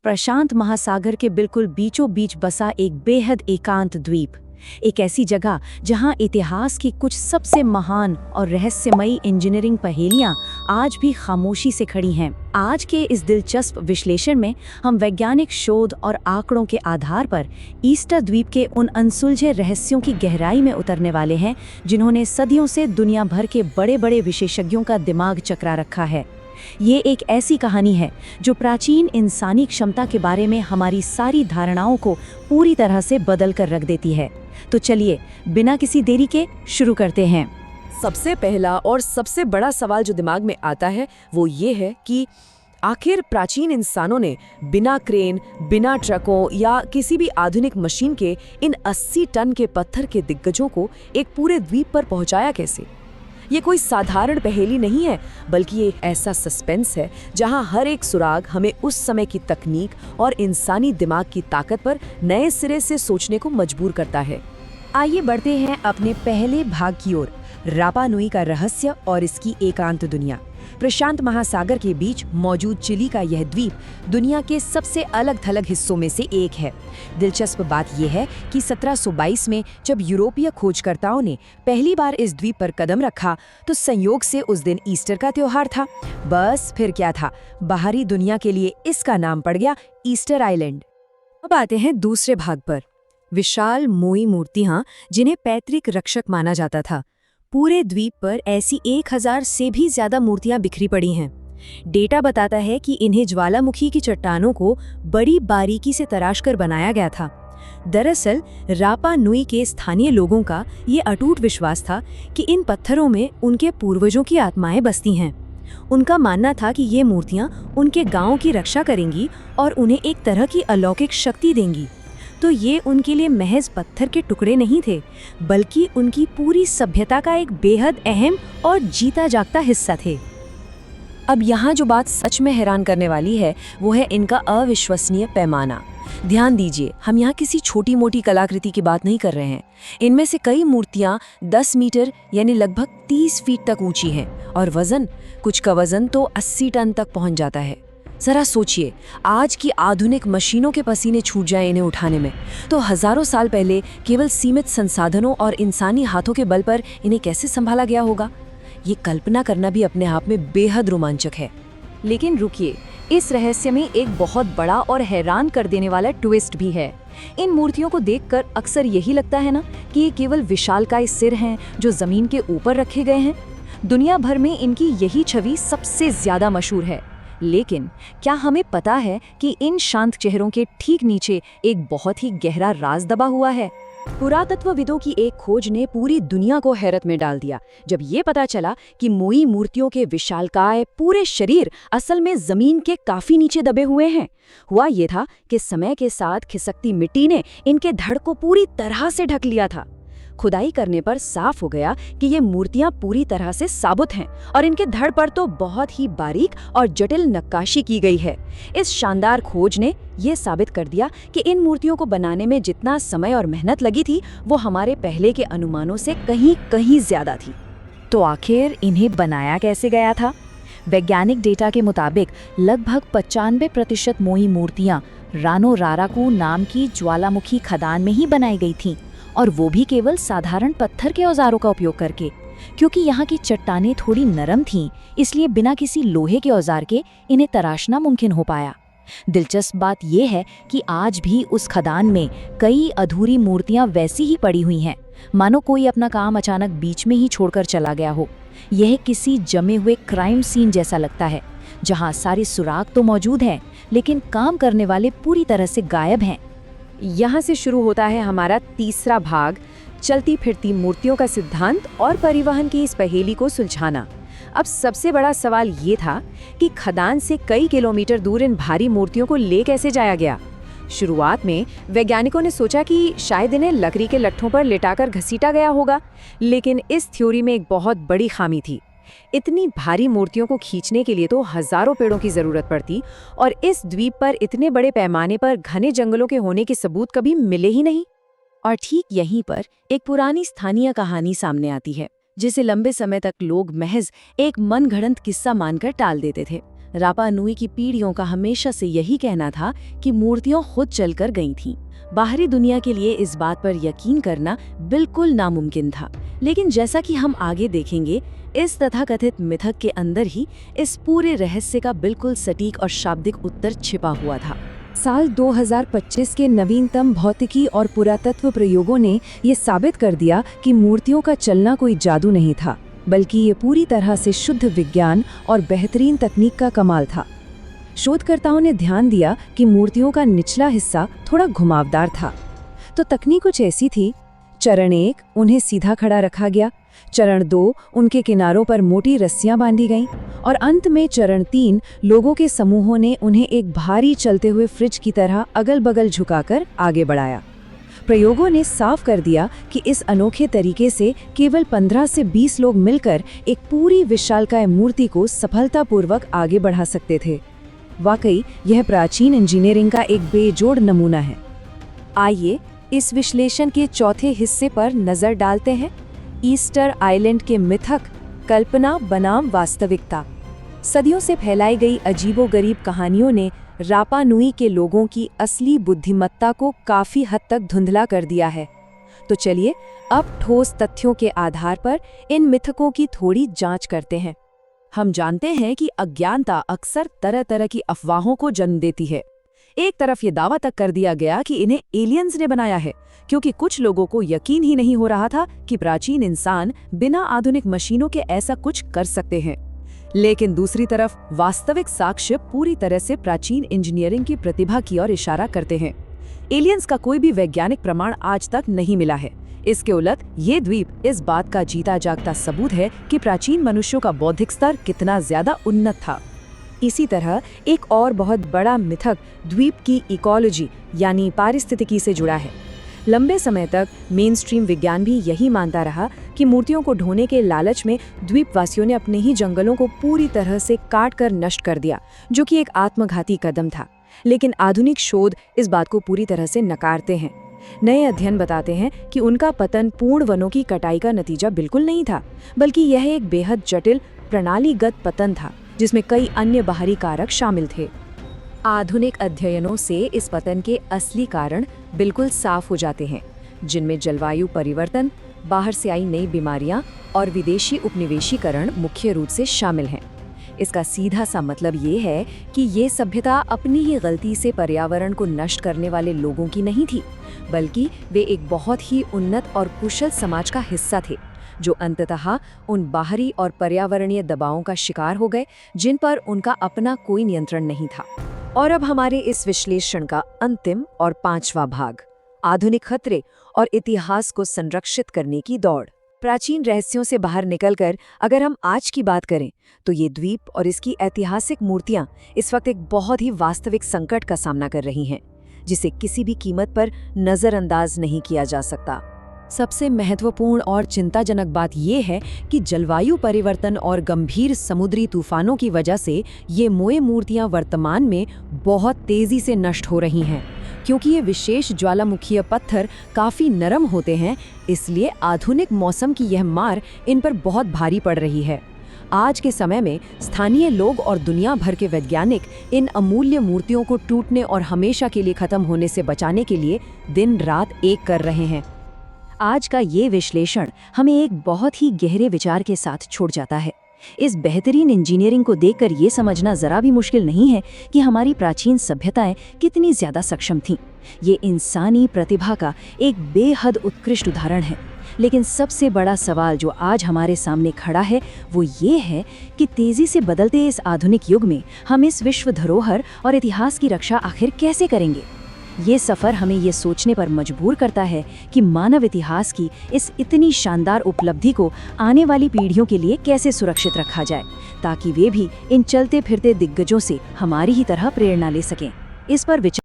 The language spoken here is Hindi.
प्रशांत महासागर के बिल्कुल बीचों बीच बसा एक बेहद एकांत द्वीप, एक ऐसी जगह जहां इतिहास की कुछ सबसे महान और रहस्यमयी इंजीनियरिंग पहेलियां आज भी खामोशी से खड़ी हैं। आज के इस दिलचस्प विश्लेषण में हम वैज्ञानिक शोध और आंकड़ों के आधार पर ईस्टर द्वीप के उन अनसुलझे रहस्यों की गहराई में उतरने वाले हैं, जिन्होंने सदियों से दुनिया भर के बड़े-बड़े विशेषज्ञों का दिमाग चकरा रखा है। ये एक ऐसी कहानी है जो प्राचीन इंसानी क्षमता के बारे में हमारी सारी धारणाओं को पूरी तरह से बदल कर रख देती है। तो चलिए बिना किसी देरी के शुरू करते हैं। सबसे पहला और सबसे बड़ा सवाल जो दिमाग में आता है वो ये है कि आखिर प्राचीन इंसानों ने बिना क्रेन, बिना ट्रकों या किसी भी आधुनिक मशीन के इन 80 टन के पत्थर के दिग्गजों को एक पूरे द्वीप पर पहुंचाया कैसे? ये कोई साधारण पहेली नहीं है, बल्कि ये ऐसा सस्पेंस है जहां हर एक सुराग हमें उस समय की तकनीक और इंसानी दिमाग की ताकत पर नए सिरे से सोचने को मजबूर करता है। आइए बढ़ते हैं अपने पहले भाग की ओर, रापा नुई का रहस्य और इसकी एकांत दुनिया। प्रशांत महासागर के बीच मौजूद चिली का यह द्वीप दुनिया के सबसे अलग-थलग हिस्सों में से एक है। दिलचस्प बात यह है कि 1722 में जब यूरोपीय खोजकर्ताओं ने पहली बार इस द्वीप पर कदम रखा तो संयोग से उस दिन ईस्टर का त्योहार था। बस फिर क्या था, बाहरी दुनिया के लिए इसका नाम पड़ गया ईस्टर आइलैंड। अब आते हैं दूसरे भाग पर, विशाल मोई मूर्तियां जिन्हें पैतृक रक्षक माना जाता था। पूरे द्वीप पर ऐसी 1000 से भी ज्यादा मूर्तियां बिखरी पड़ी हैं। डेटा बताता है कि इन्हें ज्वालामुखी की चट्टानों को बड़ी बारीकी से तराशकर बनाया गया था। दरअसल रापा नुई के स्थानीय लोगों का ये अटूट विश्वास था कि इन पत्थरों में उनके पूर्वजों की आत्माएं बसती हैं। उनका मानना था कि ये मूर्तियां उनके गांव की रक्षा करेंगी और उन्हें एक तरह की अलौकिक शक्ति देंगी। तो ये उनके लिए महज पत्थर के टुकड़े नहीं थे, बल्कि उनकी पूरी सभ्यता का एक बेहद अहम और जीता जागता हिस्सा थे। अब यहाँ जो बात सच में हैरान करने वाली है वो है इनका अविश्वसनीय पैमाना। ध्यान दीजिए, हम यहाँ किसी छोटी मोटी कलाकृति की बात नहीं कर रहे हैं। इनमें से कई मूर्तियाँ 10 मीटर यानी लगभग 30 फीट तक ऊंची हैं और कुछ का वजन तो 80 टन तक पहुँच जाता है। जरा सोचिए, आज की आधुनिक मशीनों के पसीने छूट जाए इन्हें उठाने में, तो हजारों साल पहले केवल सीमित संसाधनों और इंसानी हाथों के बल पर इन्हें कैसे संभाला गया होगा? ये कल्पना करना भी अपने आप में बेहद रोमांचक है। लेकिन रुकिए, इस रहस्य में एक बहुत बड़ा और हैरान कर देने वाला ट्विस्ट भी है। इन मूर्तियों को देखकर अक्सर यही लगता है ना कि ये केवल विशालकाय सिर हैं जो जमीन के ऊपर रखे गए हैं। दुनिया भर में इनकी यही छवि सबसे ज्यादा मशहूर है। लेकिन क्या हमें पता है कि इन शांत चेहरों के ठीक नीचे एक बहुत ही गहरा राज दबा हुआ है? पुरातत्वविदों की एक खोज ने पूरी दुनिया को हैरत में डाल दिया जब ये पता चला कि मोई मूर्तियों के विशालकाय पूरे शरीर असल में जमीन के काफी नीचे दबे हुए हैं। हुआ ये था कि समय के साथ खिसकती मिट्टी ने इनके धड़ को पूरी तरह से ढक लिया था। खुदाई करने पर साफ हो गया कि ये मूर्तियां पूरी तरह से साबुत हैं और इनके धड़ पर तो बहुत ही बारीक और जटिल नक्काशी की गई है। इस शानदार खोज ने ये साबित कर दिया कि इन मूर्तियों को बनाने में जितना समय और मेहनत लगी थी वो हमारे पहले के अनुमानों से कहीं ज्यादा थी। तो आखिर इन्हें बनाया कैसे गया था? वैज्ञानिक डेटा के मुताबिक लगभग 95% मोई मूर्तियां रानो राराकू नाम की ज्वालामुखी खदान में ही बनाई गई थीं, और वो भी केवल साधारण पत्थर के औजारों का उपयोग करके। क्योंकि यहाँ की चट्टानें थोड़ी नरम थीं, इसलिए बिना किसी लोहे के औजार के इन्हें तराशना मुमकिन हो पाया। दिलचस्प बात यह है कि आज भी उस खदान में कई अधूरी मूर्तियां वैसी ही पड़ी हुई हैं, मानो कोई अपना काम अचानक बीच में ही छोड़कर चला गया हो। यह किसी जमे हुए क्राइम सीन जैसा लगता है, जहाँ सारे सुराग तो मौजूद हैं, लेकिन काम करने वाले पूरी तरह से गायब हैं। यहाँ से शुरू होता है हमारा तीसरा भाग, चलती फिरती मूर्तियों का सिद्धांत और परिवहन की इस पहेली को सुलझाना। अब सबसे बड़ा सवाल ये था कि खदान से कई किलोमीटर दूर इन भारी मूर्तियों को ले कैसे जाया गया। शुरुआत में वैज्ञानिकों ने सोचा कि शायद इन्हें लकड़ी के लट्ठों पर लिटाकर घसीटा गया होगा, लेकिन इस थ्योरी में एक बहुत बड़ी खामी थी। इतनी भारी मूर्तियों को खींचने के लिए तो हजारों पेड़ों की जरूरत पड़ती और इस द्वीप पर इतने बड़े पैमाने पर घने जंगलों के होने के सबूत कभी मिले ही नहीं। और ठीक यहीं पर एक पुरानी स्थानीय कहानी सामने आती है, जिसे लंबे समय तक लोग महज एक मनगढ़ंत किस्सा मानकर टाल देते थे। रापा नुई की पीढ़ियों का हमेशा से यही कहना था कि मूर्तियां खुद चलकर गई थीं। बाहरी दुनिया के लिए इस बात पर यकीन करना बिल्कुल नामुमकिन था। लेकिन जैसा कि हम आगे देखेंगे, इस तथाकथित मिथक के अंदर ही इस पूरे रहस्य का बिल्कुल सटीक और शाब्दिक उत्तर छिपा हुआ था। साल 2025 के नवीनतम भौतिकी और पुरातत्व प्रयोगों ने ये साबित कर दिया कि मूर्तियों का चलना कोई जादू नहीं था, बल्कि ये पूरी तरह से शुद्ध विज्ञान और बेहतरीन तकनीक का कमाल था। शोधकर्ताओं ने ध्यान दिया कि मूर्तियों का निचला हिस्सा थोड़ा घुमावदार था, तो तकनीक कुछ ऐसी थी। चरण 1, उन्हें सीधा खड़ा रखा गया। चरण 2, उनके किनारों पर मोटी रस्सियां बांधी गईं, और अंत में चरण 3, लोगों के समूहों ने उन्हें एक भारी चलते हुए फ्रिज की तरह अगल-बगल झुकाकर आगे बढ़ाया। प्रयोगों ने साफ कर दिया कि इस अनोखे तरीके से केवल 15 से 20 लोग मिलकर एक पूरी विशालकाय मूर्ति को सफलतापूर्वक आगे बढ़ा सकते थे। वाकई यह प्राचीन इंजीनियरिंग का एक बेजोड़ नमूना है। आइए इस विश्लेषण के चौथे हिस्से पर नजर डालते हैं। ईस्टर आइलैंड के मिथक, कल्पना बनाम वास्तविकता। सदियों से फैलाई गई अजीबोगरीब कहानियों ने रापा नुई के लोगों की असली बुद्धिमत्ता को काफी हद तक धुंधला कर दिया है। तो चलिए अब ठोस तथ्यों के आधार पर इन मिथकों की थोड़ी जांच करते हैं। हम जानते हैं कि अज्ञानता अक्सर तरह तरह की अफवाहों को जन्म देती है। एक तरफ ये दावा तक कर दिया गया कि इन्हें एलियंस ने बनाया है, क्योंकि कुछ लोगों को यकीन ही नहीं हो रहा था कि प्राचीन इंसान बिना आधुनिक मशीनों के ऐसा कुछ कर सकते हैं। लेकिन दूसरी तरफ वास्तविक साक्ष्य पूरी तरह से प्राचीन इंजीनियरिंग की प्रतिभा की ओर इशारा करते हैं। एलियंस का कोई भी वैज्ञानिक प्रमाण आज तक नहीं मिला है। इसके उलट ये द्वीप इस बात का जीता जागता सबूत है कि प्राचीन मनुष्यों का बौद्धिक स्तर कितना ज्यादा उन्नत था। इसी तरह एक और बहुत बड़ा मिथक द्वीप की इकोलॉजी यानी पारिस्थितिकी से जुड़ा है। लंबे समय तक मेन स्ट्रीम विज्ञान भी यही मानता रहा कि मूर्तियों को ढोने के लालच में द्वीपवासियों ने अपने ही जंगलों को पूरी तरह से काट कर नष्ट कर दिया, जो कि एक आत्मघाती कदम था। लेकिन आधुनिक शोध इस बात को पूरी तरह से नकारते हैं। नए अध्ययन बताते हैं कि उनका पतन पूर्ण वनों की कटाई का नतीजा बिल्कुल नहीं था, बल्कि यह एक बेहद जटिल प्रणालीगत पतन था, जिसमें कई अन्य बाहरी कारक शामिल थे। आधुनिक अध्ययनों से इस पतन के असली कारण बिल्कुल साफ हो जाते हैं, जिनमें जलवायु परिवर्तन, बाहर से आई नई बीमारियां और विदेशी उपनिवेशीकरण मुख्य रूप से शामिल हैं। इसका सीधा सा मतलब ये है कि ये सभ्यता अपनी ही गलती से पर्यावरण को नष्ट करने वाले लोगों की नहीं थी, बल्कि वे एक बहुत ही उन्नत और कुशल समाज का हिस्सा थे, जो अंततः उन बाहरी और पर्यावरणीय दबावों का शिकार हो गए जिन पर उनका अपना कोई नियंत्रण नहीं था। और अब हमारे इस विश्लेषण का अंतिम और 5वां भाग, आधुनिक खतरे और इतिहास को संरक्षित करने की दौड़। प्राचीन रहस्यों से बाहर निकलकर अगर हम आज की बात करें, तो ये द्वीप और इसकी ऐतिहासिक मूर्तियां इस वक्त एक बहुत ही वास्तविक संकट का सामना कर रही हैं, जिसे किसी भी कीमत पर नजरअंदाज नहीं किया जा सकता। सबसे महत्वपूर्ण और चिंताजनक बात यह है कि जलवायु परिवर्तन और गंभीर समुद्री तूफानों की वजह से ये मोए मूर्तियां वर्तमान में बहुत तेजी से नष्ट हो रही हैं। क्योंकि ये विशेष ज्वालामुखीय पत्थर काफ़ी नरम होते हैं, इसलिए आधुनिक मौसम की यह मार इन पर बहुत भारी पड़ रही है। आज के समय में स्थानीय लोग और दुनिया भर के वैज्ञानिक इन अमूल्य मूर्तियों को टूटने और हमेशा के लिए खत्म होने से बचाने के लिए दिन रात एक कर रहे हैं। आज का ये विश्लेषण हमें एक बहुत ही गहरे विचार के साथ छोड़ जाता है। इस बेहतरीन इंजीनियरिंग को देखकर ये समझना जरा भी मुश्किल नहीं है कि हमारी प्राचीन सभ्यताएं कितनी ज्यादा सक्षम थीं। ये इंसानी प्रतिभा का एक बेहद उत्कृष्ट उदाहरण है। लेकिन सबसे बड़ा सवाल जो आज हमारे सामने खड़ा है वो ये है कि तेजी से बदलते इस आधुनिक युग में हम इस विश्व धरोहर और इतिहास की रक्षा आखिर कैसे करेंगे। ये सफ़र हमें ये सोचने पर मजबूर करता है कि मानव इतिहास की इस इतनी शानदार उपलब्धि को आने वाली पीढ़ियों के लिए कैसे सुरक्षित रखा जाए, ताकि वे भी इन चलते फिरते दिग्गजों से हमारी ही तरह प्रेरणा ले सकें। इस पर विचार